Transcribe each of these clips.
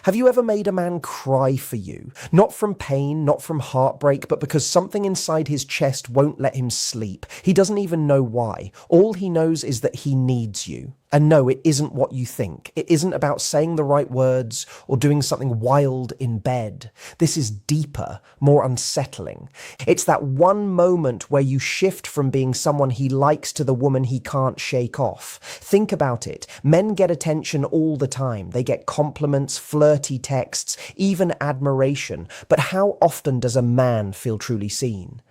Have you ever made a man cry for you? Not from pain, not from heartbreak, but because something inside his chest won't let him sleep. He doesn't even know why. All he knows is that he needs you. And no, it isn't what you think. It isn't about saying the right words or doing something wild in bed. This is deeper, more unsettling. It's that one moment where you shift from being someone he likes to the woman he can't shake off. Think about it. Men get attention all the time. They get compliments, flirty texts, even admiration. But how often does a man feel truly seen?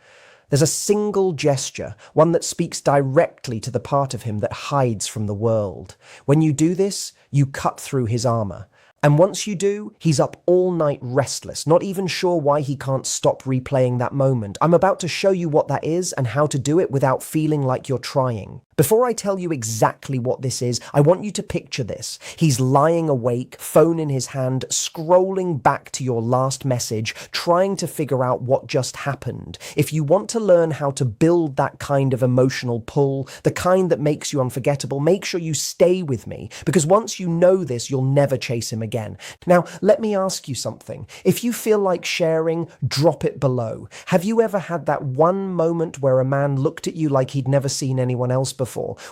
There's a single gesture, one that speaks directly to the part of him that hides from the world. When you do this, you cut through his armor. And once you do, he's up all night restless, not even sure why he can't stop replaying that moment. I'm about to show you what that is and how to do it without feeling like you're trying. Before I tell you exactly what this is, I want you to picture this. He's lying awake, phone in his hand, scrolling back to your last message, trying to figure out what just happened. If you want to learn how to build that kind of emotional pull, the kind that makes you unforgettable, make sure you stay with me, because once you know this, you'll never chase him again. Now, let me ask you something. If you feel like sharing, drop it below. Have you ever had that one moment where a man looked at you like he'd never seen anyone else before?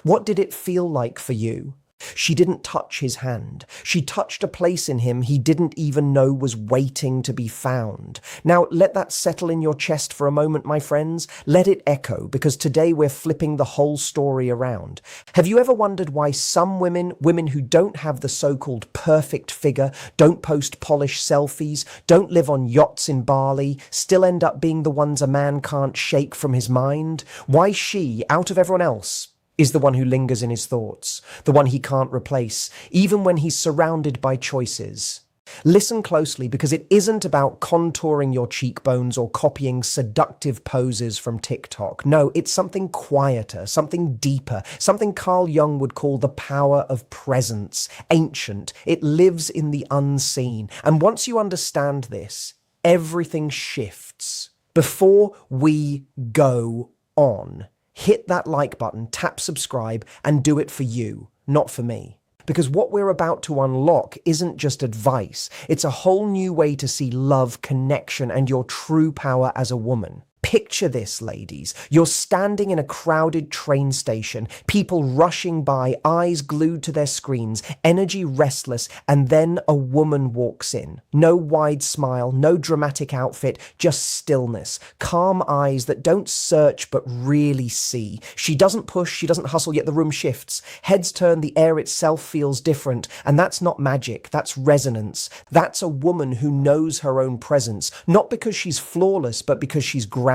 What did it feel like for you? She didn't touch his hand. She touched a place in him he didn't even know was waiting to be found. Now, let that settle in your chest for a moment, my friends. Let it echo, because today we're flipping the whole story around. Have you ever wondered why some women who don't have the so-called perfect figure, don't post polished selfies, don't live on yachts in Bali, still end up being the ones a man can't shake from his mind? Why she, out of everyone else, is the one who lingers in his thoughts, the one he can't replace, even when he's surrounded by choices. Listen closely, because it isn't about contouring your cheekbones or copying seductive poses from TikTok. No, it's something quieter, something deeper, something Carl Jung would call the power of presence. Ancient. It lives in the unseen. And once you understand this, everything shifts. Before we go on, hit that like button, tap subscribe, and do it for you, not for me. Because what we're about to unlock isn't just advice. It's a whole new way to see love, connection, and your true power as a woman. Picture this, ladies. You're standing in a crowded train station, people rushing by, eyes glued to their screens, energy restless, and then a woman walks in. No wide smile, no dramatic outfit, just stillness. Calm eyes that don't search but really see. She doesn't push, she doesn't hustle, yet the room shifts. Heads turn, the air itself feels different. And that's not magic, that's resonance. That's a woman who knows her own presence, not because she's flawless, but because she's grounded.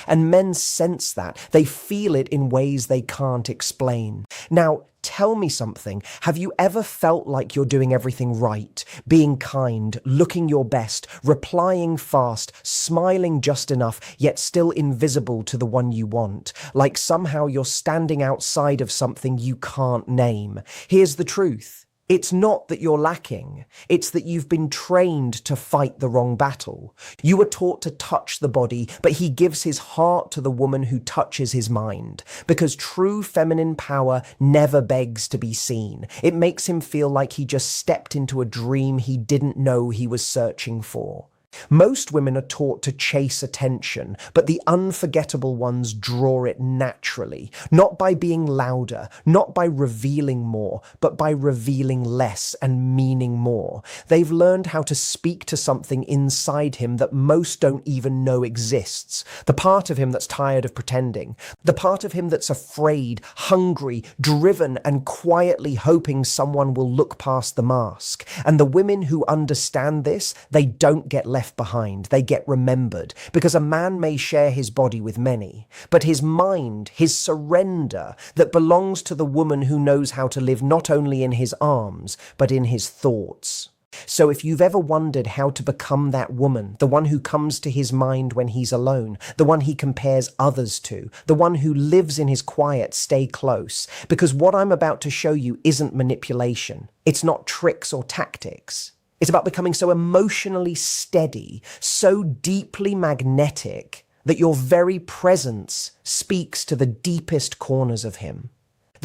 And men sense that. They feel it in ways they can't explain. Now, tell me something. Have you ever felt like you're doing everything right? Being kind, looking your best, replying fast, smiling just enough, yet still invisible to the one you want. Like somehow you're standing outside of something you can't name. Here's the truth. It's not that you're lacking. It's that you've been trained to fight the wrong battle. You were taught to touch the body, but he gives his heart to the woman who touches his mind. Because true feminine power never begs to be seen. It makes him feel like he just stepped into a dream he didn't know he was searching for. Most women are taught to chase attention, but the unforgettable ones draw it naturally, not by being louder, not by revealing more, but by revealing less and meaning more. They've learned how to speak to something inside him that most don't even know exists. The part of him that's tired of pretending, the part of him that's afraid, hungry, driven, and quietly hoping someone will look past the mask. And the women who understand this, they don't get left behind. They get remembered, because a man may share his body with many, but his mind, his surrender, that belongs to the woman who knows how to live not only in his arms, but in his thoughts. So if you've ever wondered how to become that woman, the one who comes to his mind when he's alone, the one he compares others to, the one who lives in his quiet, stay close. Because what I'm about to show you isn't manipulation. It's not tricks or tactics. It's about becoming so emotionally steady, so deeply magnetic, that your very presence speaks to the deepest corners of him.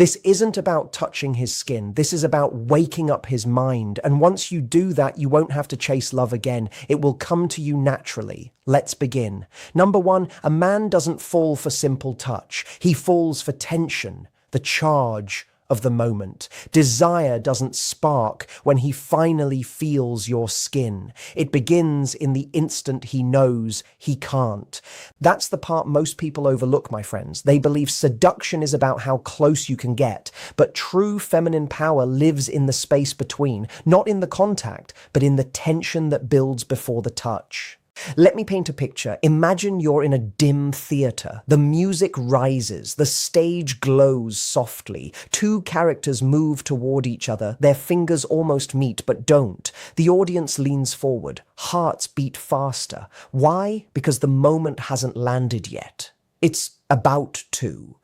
This isn't about touching his skin. This is about waking up his mind. And once you do that, you won't have to chase love again. It will come to you naturally. Let's begin. Number one, a man doesn't fall for simple touch. He falls for tension, the charge of the moment. Desire doesn't spark when he finally feels your skin. It begins in the instant he knows he can't. That's the part most people overlook, my friends. They believe seduction is about how close you can get, but true feminine power lives in the space between, not in the contact, but in the tension that builds before the touch. Let me paint a picture. Imagine you're in a dim theater. The music rises. The stage glows softly. Two characters move toward each other. Their fingers almost meet, but don't. The audience leans forward. Hearts beat faster. Why? Because the moment hasn't landed yet. It's about to.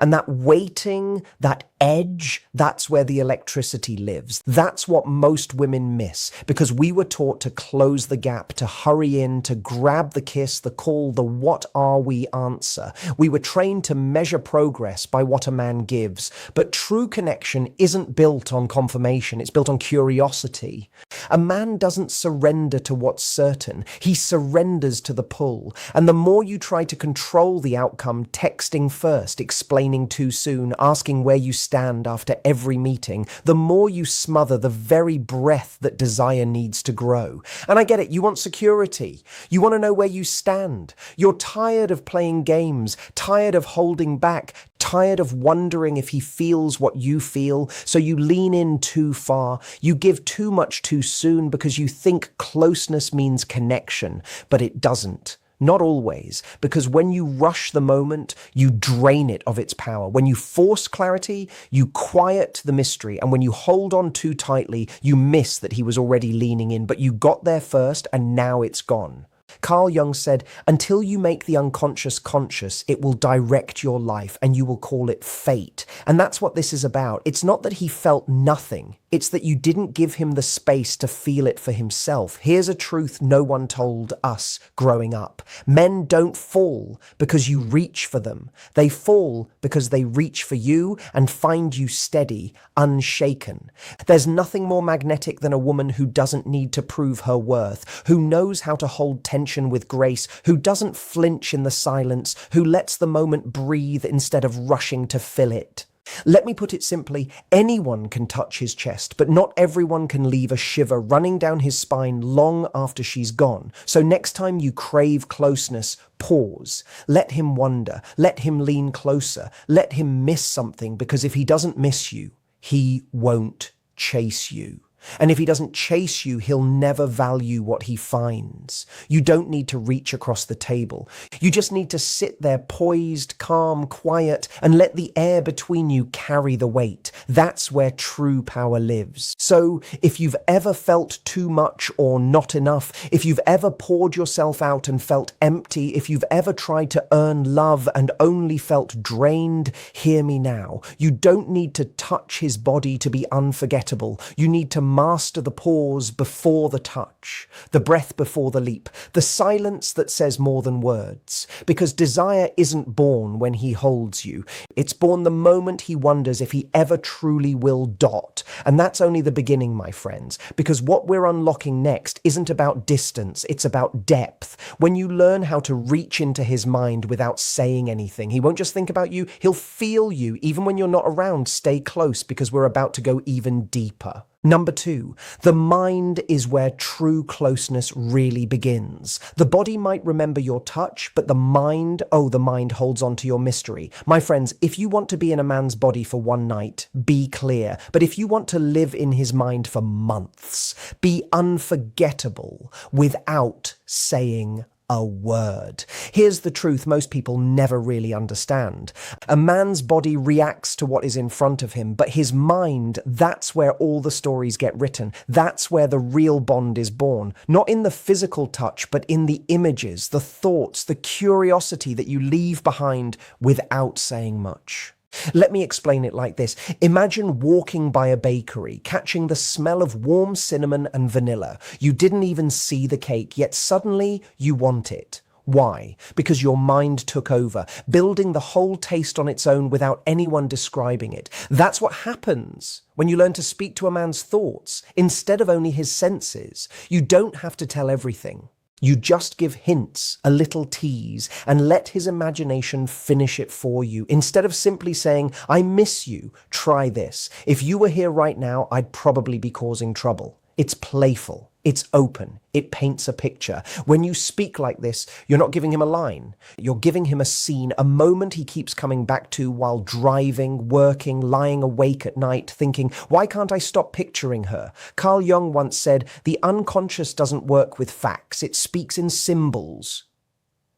And that waiting, that edge, that's where the electricity lives. That's what most women miss, because we were taught to close the gap, to hurry in, to grab the kiss, the call, the what are we answer. We were trained to measure progress by what a man gives. But true connection isn't built on confirmation, it's built on curiosity. A man doesn't surrender to what's certain, he surrenders to the pull. And the more you try to control the outcome, texting first, explaining too soon, asking where you stand after every meeting, the more you smother the very breath that desire needs to grow. And I get it, you want security. You want to know where you stand. You're tired of playing games, tired of holding back, tired of wondering if he feels what you feel, so you lean in too far. You give too much too soon because you think closeness means connection, but it doesn't. Not always, because when you rush the moment, you drain it of its power. When you force clarity, you quiet the mystery. And when you hold on too tightly, you miss that he was already leaning in, but you got there first and now it's gone. Carl Jung said, until you make the unconscious conscious, it will direct your life and you will call it fate. And that's what this is about. It's not that he felt nothing. It's that you didn't give him the space to feel it for himself. Here's a truth no one told us growing up. Men don't fall because you reach for them. They fall because they reach for you and find you steady, unshaken. There's nothing more magnetic than a woman who doesn't need to prove her worth, who knows how to hold tension with grace, who doesn't flinch in the silence, who lets the moment breathe instead of rushing to fill it. Let me put it simply, anyone can touch his chest, but not everyone can leave a shiver running down his spine long after she's gone. So next time you crave closeness, pause. Let him wonder. Let him lean closer. Let him miss something, because if he doesn't miss you, he won't chase you. And if he doesn't chase you, he'll never value what he finds. You don't need to reach across the table. You just need to sit there poised, calm, quiet, and let the air between you carry the weight. That's where true power lives. So if you've ever felt too much or not enough, if you've ever poured yourself out and felt empty, if you've ever tried to earn love and only felt drained, hear me now. You don't need to touch his body to be unforgettable. You need to master the pause before the touch, the breath before the leap, the silence that says more than words. Because desire isn't born when he holds you. It's born the moment he wonders if he ever truly will dot. And that's only the beginning, my friends, because what we're unlocking next isn't about distance, it's about depth. When you learn how to reach into his mind without saying anything, he won't just think about you, he'll feel you. Even when you're not around, stay close, because we're about to go even deeper. Number 2, the mind is where true closeness really begins. The body might remember your touch, but the mind holds on to your mystery. My friends, if you want to be in a man's body for one night, be clear. But if you want to live in his mind for months, be unforgettable without saying a word. Here's the truth most people never really understand. A man's body reacts to what is in front of him, but his mind, that's where all the stories get written. That's where the real bond is born. Not in the physical touch, but in the images, the thoughts, the curiosity that you leave behind without saying much. Let me explain it like this. Imagine walking by a bakery, catching the smell of warm cinnamon and vanilla. You didn't even see the cake, yet suddenly you want it. Why? Because your mind took over, building the whole taste on its own without anyone describing it. That's what happens when you learn to speak to a man's thoughts instead of only his senses. You don't have to tell everything. You just give hints, a little tease, and let his imagination finish it for you. Instead of simply saying, I miss you, try this. If you were here right now, I'd probably be causing trouble. It's playful. It's open. It paints a picture. When you speak like this, you're not giving him a line. You're giving him a scene, a moment he keeps coming back to while driving, working, lying awake at night, thinking, why can't I stop picturing her? Carl Jung once said, the unconscious doesn't work with facts. It speaks in symbols.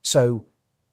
So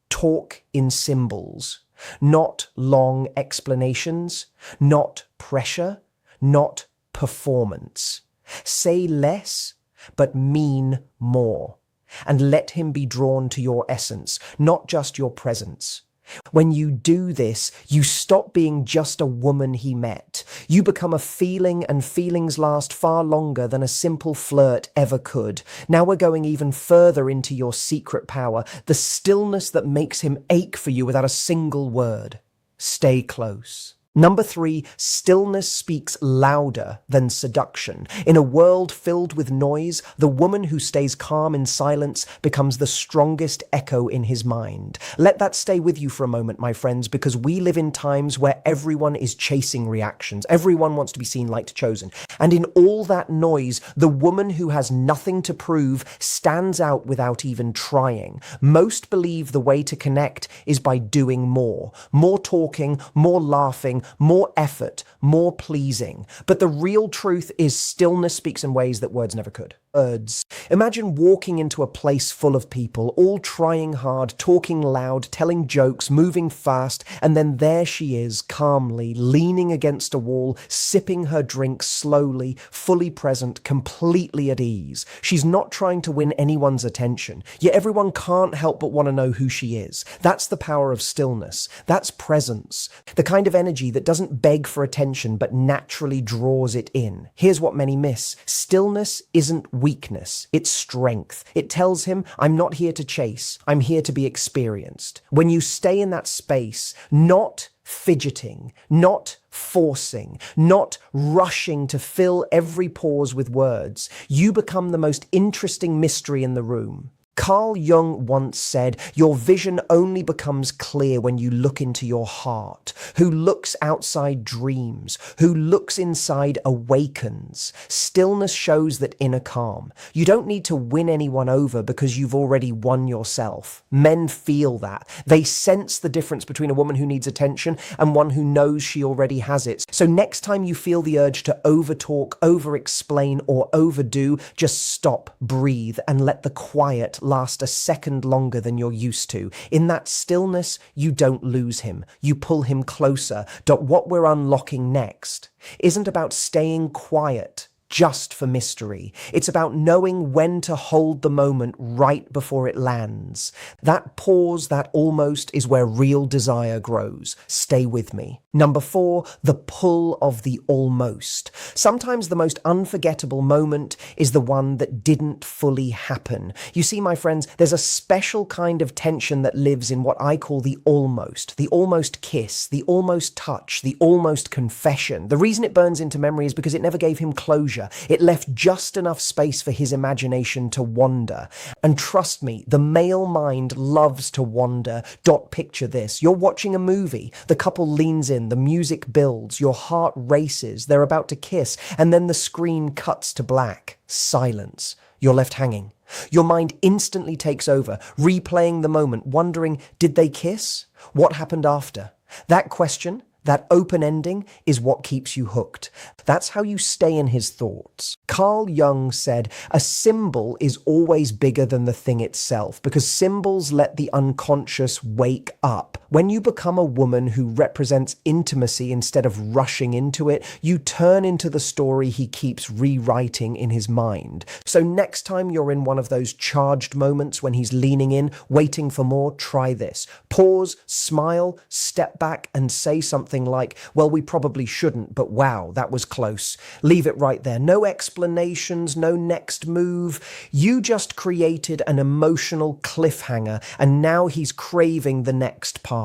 talk in symbols, not long explanations, not pressure, not performance. Say less, but mean more, and let him be drawn to your essence, not just your presence. When you do this, you stop being just a woman he met. You become a feeling, and feelings last far longer than a simple flirt ever could. Now we're going even further into your secret power, the stillness that makes him ache for you without a single word. Stay close. Number 3, stillness speaks louder than seduction. In a world filled with noise, the woman who stays calm in silence becomes the strongest echo in his mind. Let that stay with you for a moment, my friends, because we live in times where everyone is chasing reactions. Everyone wants to be seen, liked, chosen. And in all that noise, the woman who has nothing to prove stands out without even trying. Most believe the way to connect is by doing more. More talking, more laughing, more effort, more pleasing. But the real truth is stillness speaks in ways that words never could. Words. Imagine walking into a place full of people, all trying hard, talking loud, telling jokes, moving fast, and then there she is, calmly, leaning against a wall, sipping her drink slowly, fully present, completely at ease. She's not trying to win anyone's attention, yet everyone can't help but want to know who she is. That's the power of stillness. That's presence. The kind of energy that doesn't beg for attention but naturally draws it in. Here's what many miss. Stillness isn't weakness, it's strength. It tells him, I'm not here to chase, I'm here to be experienced. When you stay in that space, not fidgeting, not forcing, not rushing to fill every pause with words, you become the most interesting mystery in the room. Carl Jung once said, your vision only becomes clear when you look into your heart. Who looks outside dreams, who looks inside awakens. Stillness shows that inner calm. You don't need to win anyone over because you've already won yourself. Men feel that. They sense the difference between a woman who needs attention and one who knows she already has it. So next time you feel the urge to overtalk, over-explain, or overdo, just stop, breathe, and let the quiet last a second longer than you're used to. In that stillness, you don't lose him. You pull him closer. What we're unlocking next isn't about staying quiet just for mystery. It's about knowing when to hold the moment right before it lands. That pause, that almost, is where real desire grows. Stay with me. Number 4, the pull of the almost. Sometimes the most unforgettable moment is the one that didn't fully happen. You see, my friends, there's a special kind of tension that lives in what I call the almost kiss, the almost touch, the almost confession. The reason it burns into memory is because it never gave him closure. It left just enough space for his imagination to wander. And trust me, the male mind loves to wander. Picture this. You're watching a movie. The couple leans in, the music builds, your heart races, they're about to kiss, and then the screen cuts to black. Silence. You're left hanging. Your mind instantly takes over, replaying the moment, wondering, did they kiss? What happened after? That question, that open ending, is what keeps you hooked. That's how you stay in his thoughts. Carl Jung said, a symbol is always bigger than the thing itself, because symbols let the unconscious wake up. When you become a woman who represents intimacy instead of rushing into it, you turn into the story he keeps rewriting in his mind. So next time you're in one of those charged moments when he's leaning in, waiting for more, try this. Pause, smile, step back, and say something like, well, we probably shouldn't, but wow, that was close. Leave it right there. No explanations, no next move. You just created an emotional cliffhanger, and now he's craving the next part.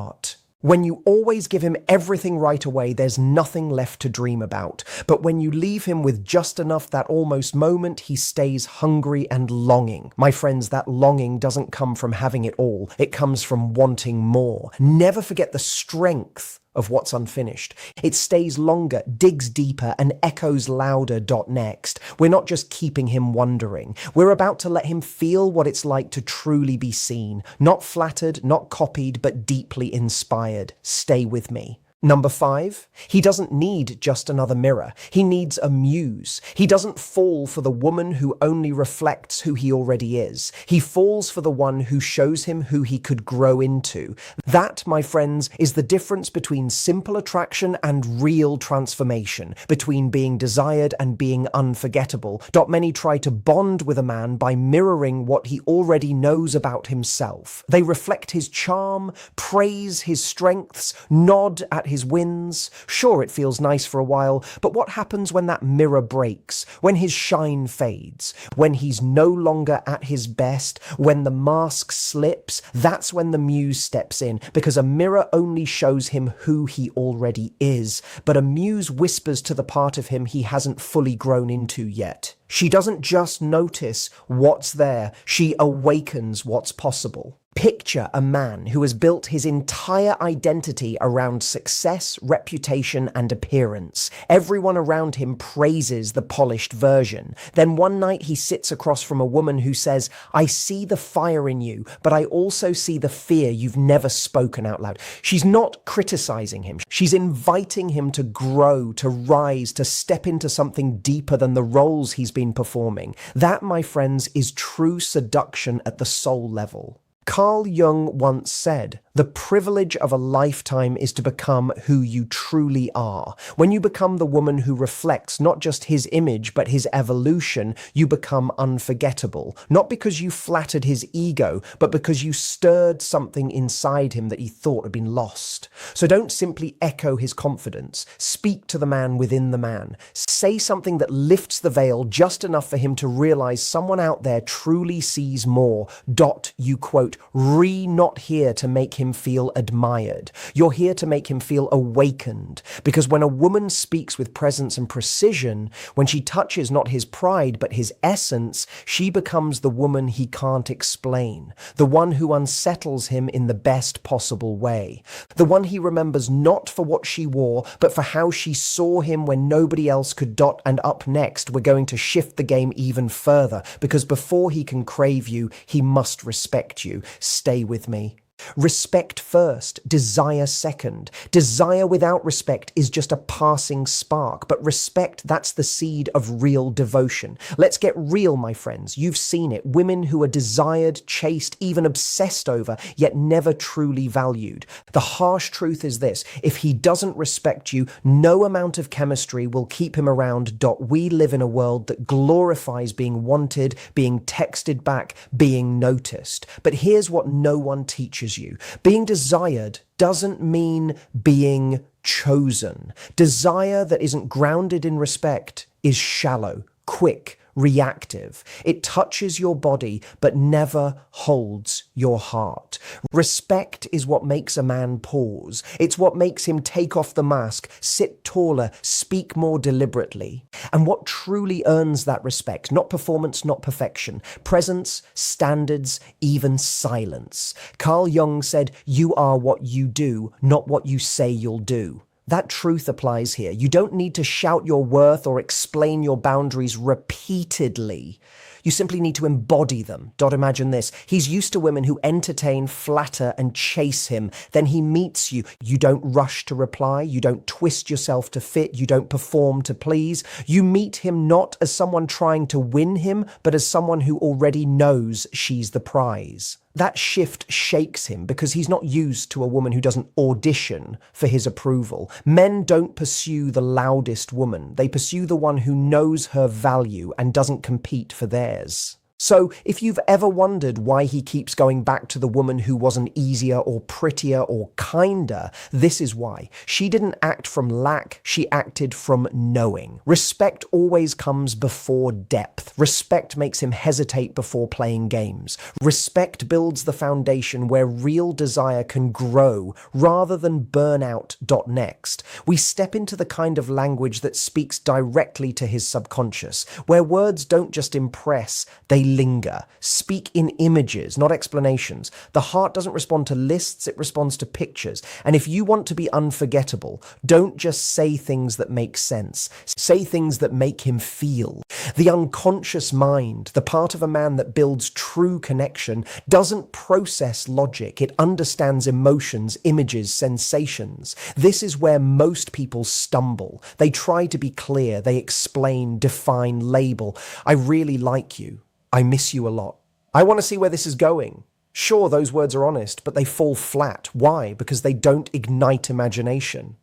When you always give him everything right away, there's nothing left to dream about. But when you leave him with just enough that almost moment, he stays hungry and longing. My friends, that longing doesn't come from having it all. It comes from wanting more. Never forget the strength of what's unfinished. It stays longer, digs deeper, and echoes louder. Next. We're not just keeping him wondering. We're about to let him feel what it's like to truly be seen. Not flattered, not copied, but deeply inspired. Stay with me. Number 5, he doesn't need just another mirror. He needs a muse. He doesn't fall for the woman who only reflects who he already is. He falls for the one who shows him who he could grow into. That, my friends, is the difference between simple attraction and real transformation, between being desired and being unforgettable. Many try to bond with a man by mirroring what he already knows about himself. They reflect his charm, praise his strengths, nod at his wins. Sure, it feels nice for a while, but what happens when that mirror breaks, when his shine fades, when he's no longer at his best, when the mask slips? That's when the muse steps in, because a mirror only shows him who he already is, but a muse whispers to the part of him he hasn't fully grown into yet. She doesn't just notice what's there, she awakens what's possible. Picture a man who has built his entire identity around success, reputation, and appearance. Everyone around him praises the polished version. Then one night he sits across from a woman who says, I see the fire in you, but I also see the fear you've never spoken out loud. She's not criticizing him. She's inviting him to grow, to rise, to step into something deeper than the roles he's been performing. That, my friends, is true seduction at the soul level. Carl Jung once said, the privilege of a lifetime is to become who you truly are. When you become the woman who reflects not just his image, but his evolution, you become unforgettable. Not because you flattered his ego, but because you stirred something inside him that he thought had been lost. So don't simply echo his confidence. Speak to the man within the man. Say something that lifts the veil just enough for him to realize someone out there truly sees more. You quote, not here to make him feel admired. You're here to make him feel awakened. Because when a woman speaks with presence and precision, when she touches not his pride but his essence, she becomes the woman he can't explain. The one who unsettles him in the best possible way. The one he remembers not for what she wore, but for how she saw him when nobody else could. And up next, we're going to shift the game even further, because before he can crave you, he must respect you. Stay with me. Respect first, desire second. Desire without respect is just a passing spark, but respect, that's the seed of real devotion. Let's get real, my friends. You've seen it. Women who are desired, chased, even obsessed over, yet never truly valued. The harsh truth is this: if he doesn't respect you, no amount of chemistry will keep him around. We live in a world that glorifies being wanted, being texted back, being noticed. But here's what no one teaches you. Being desired doesn't mean being chosen. Desire that isn't grounded in respect is shallow, quick, reactive. It touches your body, but never holds your heart. Respect is what makes a man pause. It's what makes him take off the mask, sit taller, speak more deliberately. And what truly earns that respect? Not performance, not perfection. Presence, standards, even silence. Carl Jung said, you are what you do, not what you say you'll do. That truth applies here. You don't need to shout your worth or explain your boundaries repeatedly. You simply need to embody them. Imagine this. He's used to women who entertain, flatter, and chase him. Then he meets you. You don't rush to reply. You don't twist yourself to fit. You don't perform to please. You meet him not as someone trying to win him, but as someone who already knows she's the prize. That shift shakes him because he's not used to a woman who doesn't audition for his approval. Men don't pursue the loudest woman. They pursue the one who knows her value and doesn't compete for theirs. So, if you've ever wondered why he keeps going back to the woman who wasn't easier or prettier or kinder, this is why. She didn't act from lack, she acted from knowing. Respect always comes before depth. Respect makes him hesitate before playing games. Respect builds the foundation where real desire can grow rather than burn out. Next, we step into the kind of language that speaks directly to his subconscious, where words don't just impress, they linger. Speak in images, not explanations. The heart doesn't respond to lists, it responds to pictures. And if you want to be unforgettable, don't just say things that make sense. Say things that make him feel. The unconscious mind, the part of a man that builds true connection, doesn't process logic. It understands emotions, images, sensations. This is where most people stumble. They try to be clear. They explain, define, label. I really like you. I miss you a lot. I want to see where this is going. Sure, those words are honest, but they fall flat. Why? Because they don't ignite imagination.